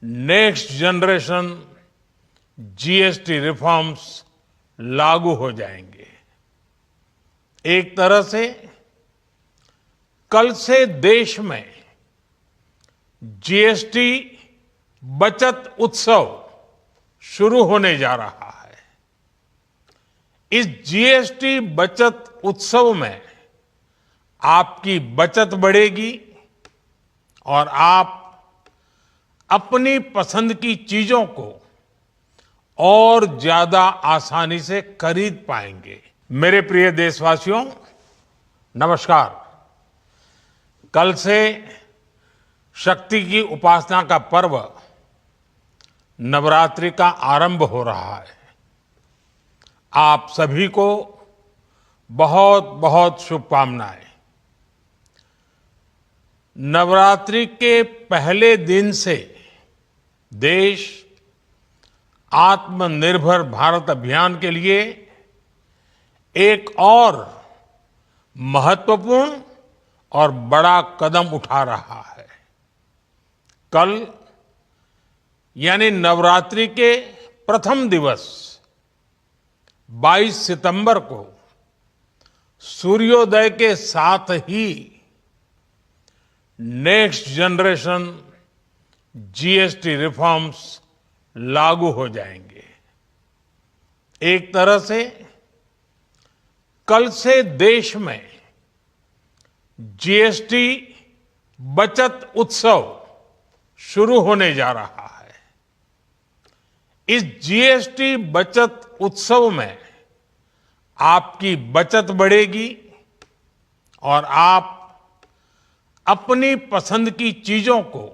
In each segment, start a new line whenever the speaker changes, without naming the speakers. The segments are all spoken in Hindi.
नेक्स्ट जनरेशन जीएसटी रिफॉर्म्स लागू हो जाएंगे। एक तरह से कल से देश में जीएसटी बचत उत्सव शुरू होने जा रहा है। इस जीएसटी बचत उत्सव में आपकी बचत बढ़ेगी और आप अपनी पसंद की चीजों को और ज्यादा आसानी से खरीद पाएंगे। मेरे प्रिय देशवासियों, नमस्कार। कल से शक्ति की उपासना का पर्व नवरात्रि का आरंभ हो रहा है। आप सभी को बहुत बहुत शुभकामनाएं। नवरात्रि के पहले दिन से देश आत्मनिर्भर भारत अभियान के लिए एक और महत्वपूर्ण और बड़ा कदम उठा रहा है। कल यानी नवरात्रि के प्रथम दिवस 22 सितंबर को सूर्योदय के साथ ही नेक्स्ट जनरेशन जीएसटी रिफॉर्म्स लागू हो जाएंगे। एक तरह से कल से देश में जीएसटी बचत उत्सव शुरू होने जा रहा है। इस जीएसटी बचत उत्सव में आपकी बचत बढ़ेगी और आप अपनी पसंद की चीजों को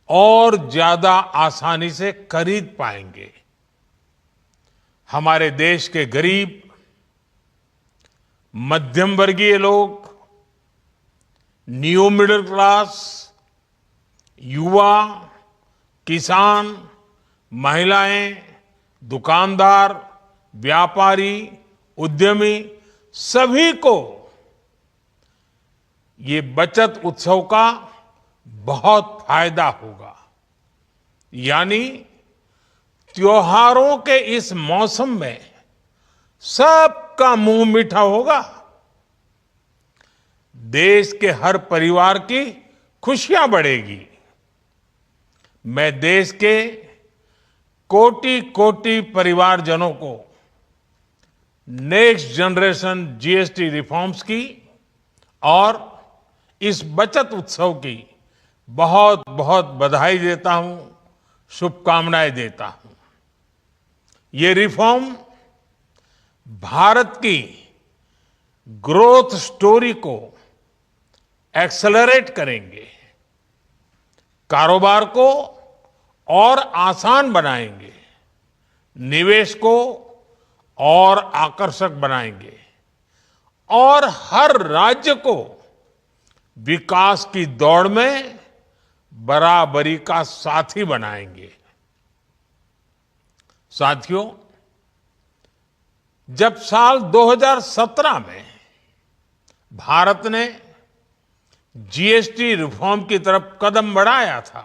और ज्यादा आसानी से खरीद पाएंगे। हमारे देश के गरीब, मध्यम वर्गीय लोग, न्यू मिडिल क्लास, युवा, किसान, महिलाएं, दुकानदार, व्यापारी, उद्यमी, सभी को ये बचत उत्सव का बहुत फायदा होगा। यानी त्योहारों के इस मौसम में सबका मुंह मीठा होगा। देश के हर परिवार की खुशियां बढ़ेगी। मैं देश के कोटि कोटि परिवारजनों को नेक्स्ट जनरेशन जीएसटी रिफॉर्म्स की और इस बचत उत्सव की बहुत बहुत बधाई देता हूं, शुभकामनाएं देता हूं। ये रिफॉर्म भारत की ग्रोथ स्टोरी को एक्सेलरेट करेंगे, कारोबार को और आसान बनाएंगे, निवेश को और आकर्षक बनाएंगे और हर राज्य को विकास की दौड़ में बराबरी का साथी बनाएंगे। साथियों, जब साल 2017 में भारत ने जीएसटी रिफॉर्म की तरफ कदम बढ़ाया था,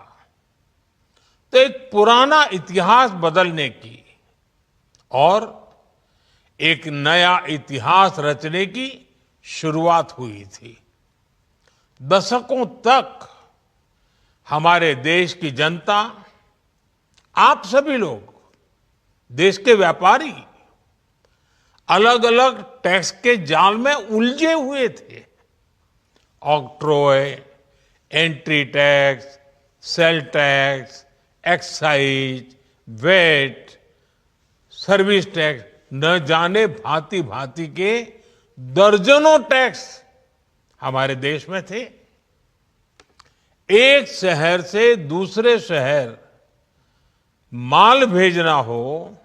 तो एक पुराना इतिहास बदलने की और एक नया इतिहास रचने की शुरुआत हुई थी। दशकों तक हमारे देश की जनता, आप सभी लोग, देश के व्यापारी अलग अलग टैक्स के जाल में उलझे हुए थे। Octroi, entry tax, sale tax, excise, VAT, service tax, न जाने भांति भांति के दर्जनों टैक्स हमारे देश में थे। एक शहर से दूसरे शहर माल भेजना हो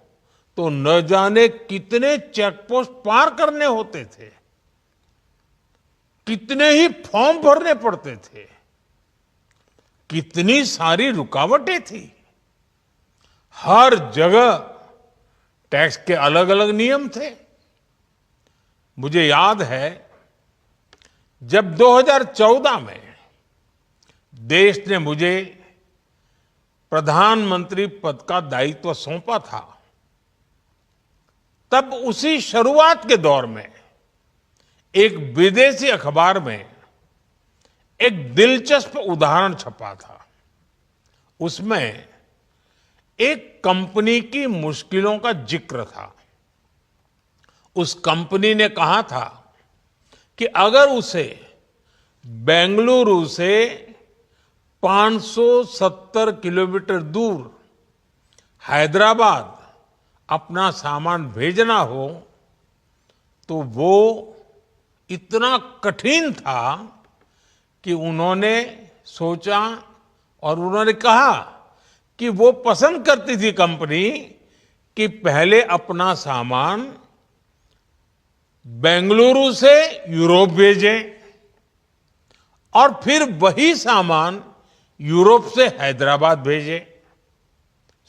तो न जाने कितने चेक पोस्ट पार करने होते थे, कितने ही फॉर्म भरने पड़ते थे, कितनी सारी रुकावटें थी। हर जगह टैक्स के अलग अलग नियम थे। मुझे याद है जब 2014 में देश ने मुझे प्रधानमंत्री पद का दायित्व सौंपा था, तब उसी शुरुआत के दौर में एक विदेशी अखबार में एक दिलचस्प उदाहरण छपा था। उसमें एक कंपनी की मुश्किलों का जिक्र था। उस कंपनी ने कहा था कि अगर उसे बेंगलुरु से 570 किलोमीटर दूर हैदराबाद अपना सामान भेजना हो तो वो इतना कठिन था कि उन्होंने सोचा और उन्होंने कहा कि वो पसंद करती थी कंपनी कि पहले अपना सामान बेंगलुरु से यूरोप भेजें और फिर वही सामान यूरोप से हैदराबाद भेजें।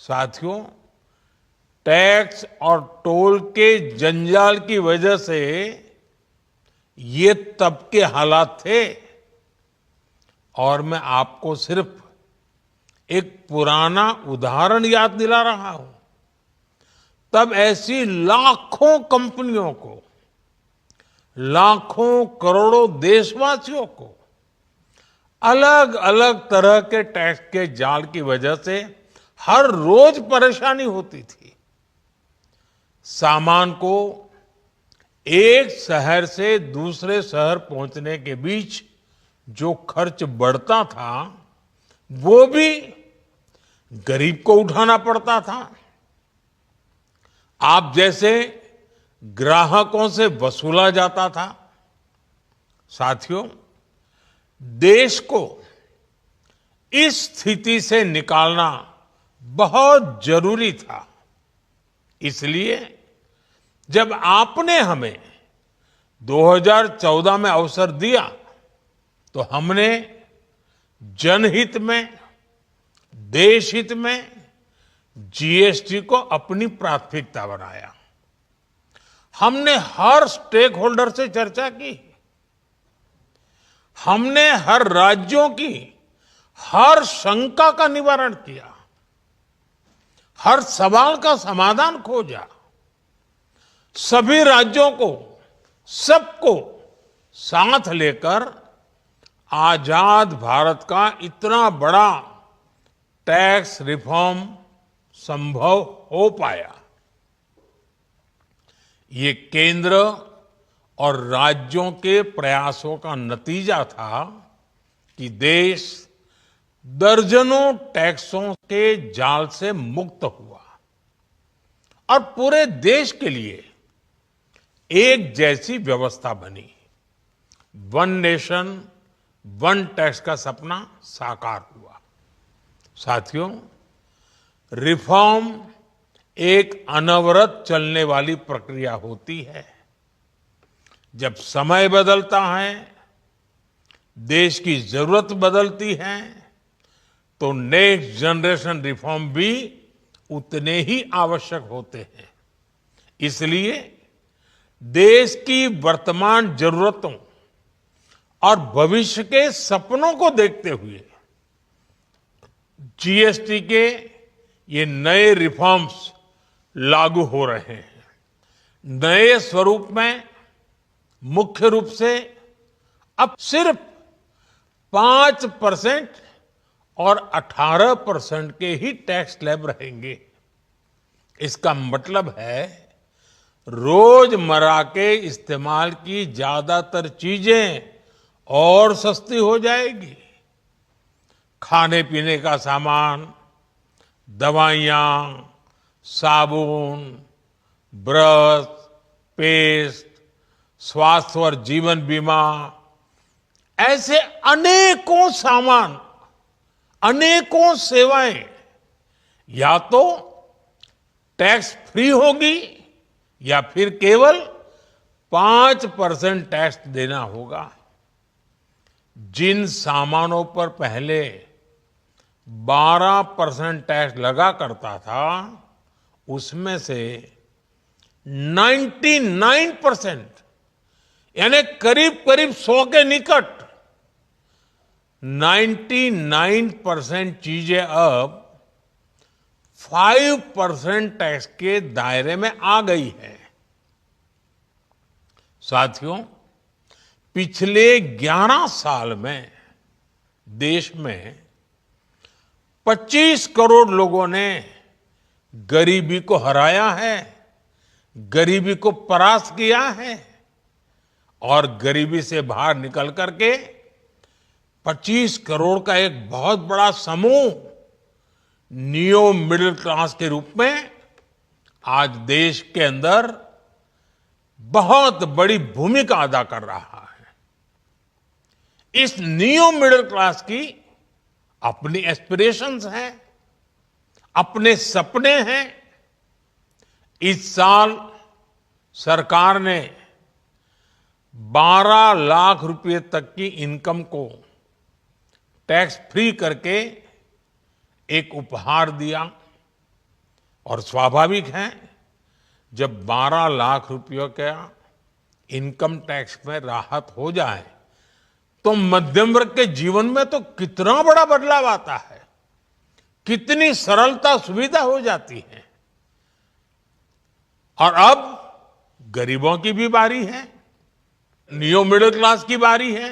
साथियों, टैक्स और टोल के जंजाल की वजह से ये तब के हालात थे। और मैं आपको सिर्फ एक पुराना उदाहरण याद दिला रहा हूं। तब ऐसी लाखों कंपनियों को, लाखों करोड़ों देशवासियों को अलग अलग तरह के टैक्स के जाल की वजह से हर रोज परेशानी होती थी। सामान को एक शहर से दूसरे शहर पहुंचने के बीच जो खर्च बढ़ता था वो भी गरीब को उठाना पड़ता था। आप जैसे ग्राहकों से वसूला जाता था। साथियों, देश को इस स्थिति से निकालना बहुत जरूरी था। इसलिए जब आपने हमें 2014 में अवसर दिया तो हमने जनहित में, देशहित में जीएसटी को अपनी प्राथमिकता बनाया। हमने हर स्टेक होल्डर से चर्चा की। हमने हर राज्यों की हर शंका का निवारण किया, हर सवाल का समाधान खोजा। सभी राज्यों को, सबको साथ लेकर आजाद भारत का इतना बड़ा टैक्स रिफॉर्म संभव हो पाया। ये केंद्र और राज्यों के प्रयासों का नतीजा था कि देश दर्जनों टैक्सों के जाल से मुक्त हुआ और पूरे देश के लिए एक जैसी व्यवस्था बनी। वन नेशन वन टैक्स का सपना साकार हुआ। साथियों, रिफॉर्म एक अनवरत चलने वाली प्रक्रिया होती है। जब समय बदलता है, देश की जरूरत बदलती है, तो नेक्स्ट जनरेशन रिफॉर्म भी उतने ही आवश्यक होते हैं। इसलिए देश की वर्तमान जरूरतों और भविष्य के सपनों को देखते हुए जीएसटी के ये नए रिफॉर्म्स लागू हो रहे हैं। नए स्वरूप में मुख्य रूप से अब सिर्फ 5% और 18% के ही टैक्स स्लैब रहेंगे। इसका मतलब है रोजमर्रा के इस्तेमाल की ज्यादातर चीजें और सस्ती हो जाएगी। खाने पीने का सामान, दवाइयां, साबुन, ब्रश, पेस्ट, स्वास्थ्य और जीवन बीमा, ऐसे अनेकों सामान, अनेकों सेवाएं या तो टैक्स फ्री होगी या फिर केवल 5% टैक्स देना होगा। जिन सामानों पर पहले 12% टैक्स लगा करता था, उसमें से 99% यानी करीब करीब 100 के निकट 99% चीजें अब 5% टैक्स के दायरे में आ गई है। साथियों, पिछले 11 साल में देश में 25 करोड़ लोगों ने गरीबी को हराया है, गरीबी को परास्त किया है और गरीबी से बाहर निकल करके 25 करोड़ का एक बहुत बड़ा समूह नियो मिडिल क्लास के रूप में आज देश के अंदर बहुत बड़ी भूमिका अदा कर रहा है। इस नियो मिडिल क्लास की अपनी एस्पिरेशंस हैं, अपने सपने हैं। इस साल सरकार ने 12 लाख रुपए तक की इनकम को टैक्स फ्री करके एक उपहार दिया और स्वाभाविक है जब 12 लाख रुपयों का इनकम टैक्स में राहत हो जाए तो मध्यम वर्ग के जीवन में तो कितना बड़ा बदलाव आता है, कितनी सरलता सुविधा हो जाती है। और अब गरीबों की भी बारी है, नियो मिडिल क्लास की बारी है।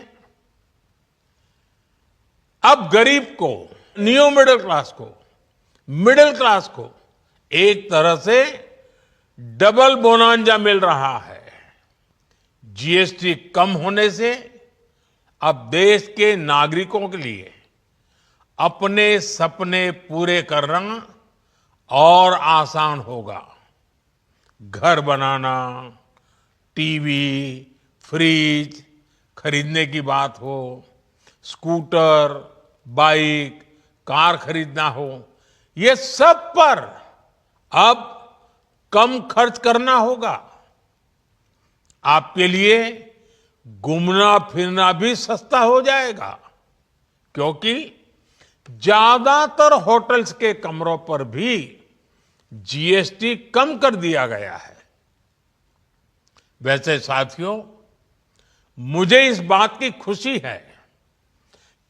अब गरीब को, नियो मिडिल क्लास को एक तरह से डबल बोनांजा मिल रहा है। जीएसटी कम होने से अब देश के नागरिकों के लिए अपने सपने पूरे करना और आसान होगा। घर बनाना, टीवी, फ्रिज खरीदने की बात हो, स्कूटर, बाइक, कार खरीदना हो, ये सब पर अब कम खर्च करना होगा। आपके लिए घूमना फिरना भी सस्ता हो जाएगा क्योंकि ज्यादातर होटल्स के कमरों पर भी जीएसटी कम कर दिया गया है। वैसे साथियों, मुझे इस बात की खुशी है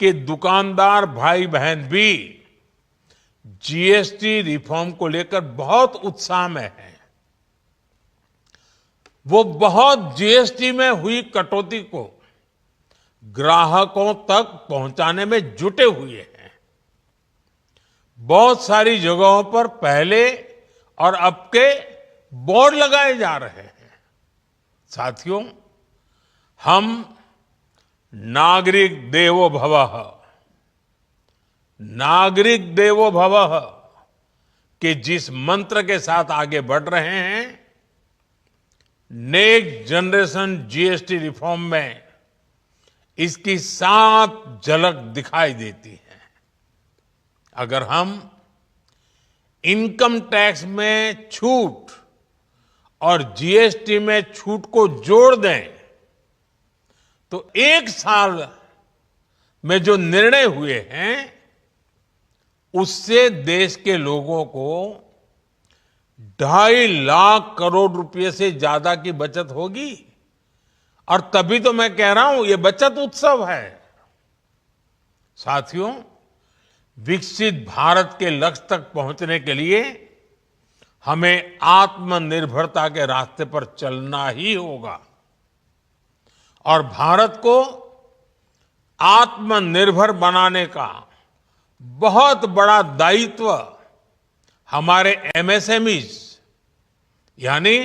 कि दुकानदार भाई बहन भी जीएसटी रिफॉर्म को लेकर बहुत उत्साह में हैं। वो बहुत जीएसटी में हुई कटौती को ग्राहकों तक पहुंचाने में जुटे हुए हैं। बहुत सारी जगहों पर पहले और अब के बोर्ड लगाए जा रहे हैं। साथियों, हम नागरिक देवो भवः के जिस मंत्र के साथ आगे बढ़ रहे हैं, नेक्स्ट जनरेशन जीएसटी रिफॉर्म में इसकी साफ झलक दिखाई देती है। अगर हम इनकम टैक्स में छूट और जीएसटी में छूट को जोड़ दें तो एक साल में जो निर्णय हुए हैं उससे देश के लोगों को 2.5 लाख करोड़ रुपए से ज्यादा की बचत होगी। और तभी तो मैं कह रहा हूं ये बचत उत्सव है। साथियों, विकसित भारत के लक्ष्य तक पहुंचने के लिए हमें आत्मनिर्भरता के रास्ते पर चलना ही होगा और भारत को आत्मनिर्भर बनाने का बहुत बड़ा दायित्व हमारे एमएसएमईज यानी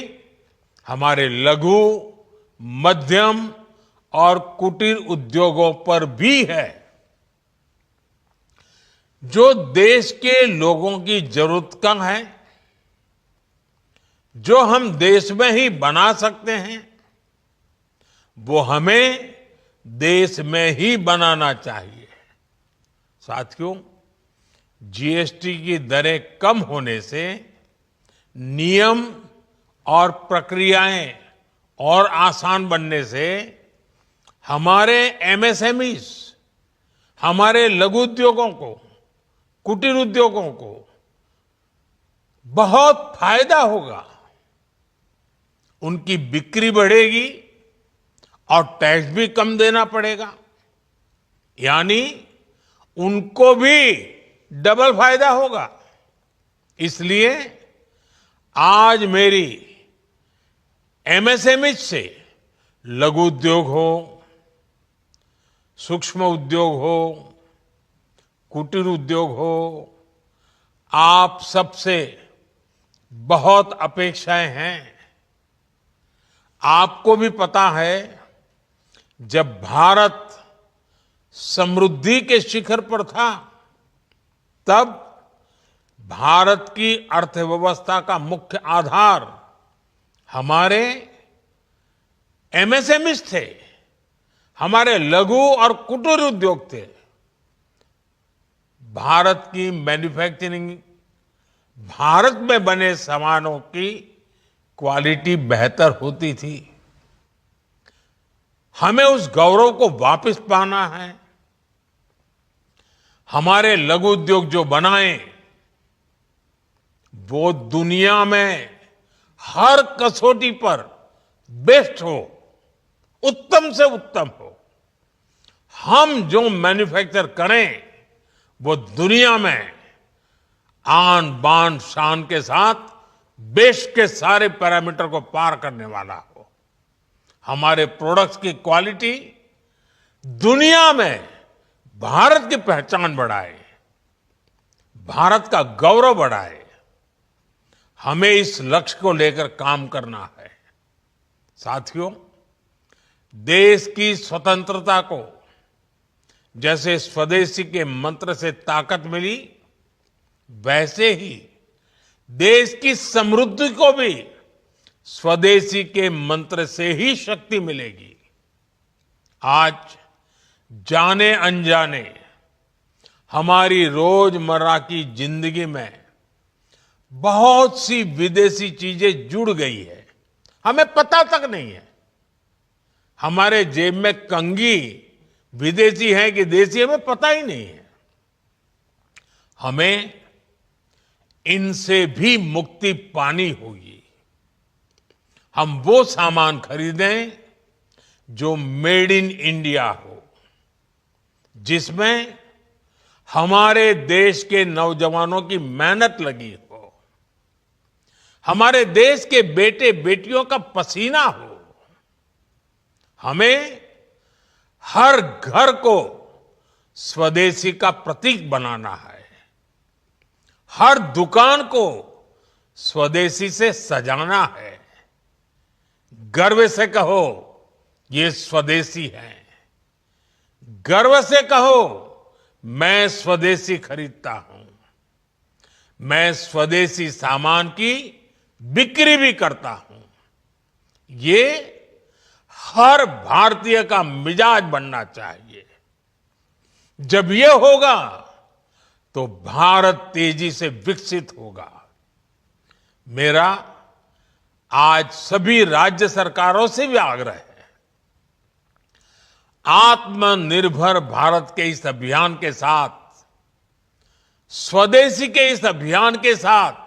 हमारे लघु, मध्यम और कुटीर उद्योगों पर भी है, जो देश के लोगों की जरूरत का है, जो हम देश में ही बना सकते हैं, वो हमें देश में ही बनाना चाहिए। साथियों, जीएसटी की दरें कम होने से नियम और प्रक्रियाएं और आसान बनने से हमारे एमएसएमईज, हमारे लघु उद्योगों को, कुटीर उद्योगों को बहुत फायदा होगा। उनकी बिक्री बढ़ेगी और टैक्स भी कम देना पड़ेगा, यानी उनको भी डबल फायदा होगा। इसलिए आज मेरी एमएसएमई से लघु उद्योग हो, सूक्ष्म उद्योग हो, कुटीर उद्योग हो, आप सबसे बहुत अपेक्षाएं हैं। आपको भी पता है, जब भारत समृद्धि के शिखर पर था, तब भारत की अर्थव्यवस्था का मुख्य आधार हमारे एमएसएमईज थे, हमारे लघु और कुटीर उद्योग थे। भारत की मैन्युफैक्चरिंग, भारत में बने सामानों की क्वालिटी बेहतर होती थी। हमें उस गौरव को वापस पाना है। हमारे लघु उद्योग जो बनाए, वो दुनिया में हर कसौटी पर बेस्ट हो, उत्तम से उत्तम हो। हम जो मैन्युफैक्चर करें, वो दुनिया में आन बान शान के साथ बेस्ट के सारे पैरामीटर को पार करने वाला हो। हमारे प्रोडक्ट्स की क्वालिटी दुनिया में भारत की पहचान बढ़ाए, भारत का गौरव बढ़ाए। हमें इस लक्ष्य को लेकर काम करना है। साथियों, देश की स्वतंत्रता को जैसे स्वदेशी के मंत्र से ताकत मिली, वैसे ही देश की समृद्धि को भी स्वदेशी के मंत्र से ही शक्ति मिलेगी। आज जाने अनजाने हमारी रोजमर्रा की जिंदगी में बहुत सी विदेशी चीजें जुड़ गई है, हमें पता तक नहीं है। हमारे जेब में कंघी विदेशी है कि देसी, हमें पता ही नहीं है। हमें इनसे भी मुक्ति पानी होगी। हम वो सामान खरीदें जो मेड इन इंडिया हो, जिसमें हमारे देश के नौजवानों की मेहनत लगी हो, हमारे देश के बेटे बेटियों का पसीना हो। हमें हर घर को स्वदेशी का प्रतीक बनाना है, हर दुकान को स्वदेशी से सजाना है। गर्व से कहो, ये स्वदेशी है। गर्व से कहो, मैं स्वदेशी खरीदता हूं। मैं स्वदेशी सामान की बिक्री भी करता हूं। ये हर भारतीय का मिजाज बनना चाहिए। जब ये होगा, तो भारत तेजी से विकसित होगा। मेरा आज सभी राज्य सरकारों से भी आग्रह है, आत्मनिर्भर भारत के इस अभियान के साथ, स्वदेशी के इस अभियान के साथ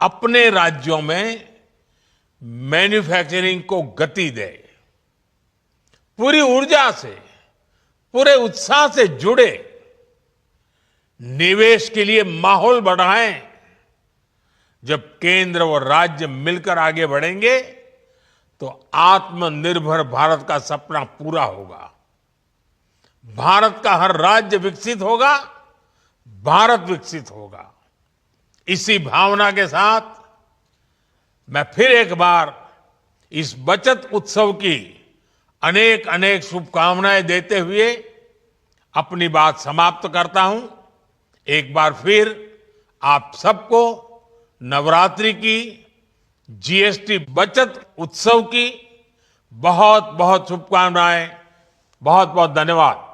अपने राज्यों में मैन्युफैक्चरिंग को गति दे। पूरी ऊर्जा से, पूरे उत्साह से जुड़े, निवेश के लिए माहौल बढ़ाएं। जब केंद्र और राज्य मिलकर आगे बढ़ेंगे, तो आत्मनिर्भर भारत का सपना पूरा होगा। भारत का हर राज्य विकसित होगा, भारत विकसित होगा। इसी भावना के साथ मैं फिर एक बार इस बचत उत्सव की अनेक अनेक शुभकामनाएं देते हुए अपनी बात समाप्त करता हूं। एक बार फिर आप सबको नवरात्रि की, जीएसटी बचत उत्सव की बहुत बहुत शुभकामनाएं। बहुत बहुत धन्यवाद।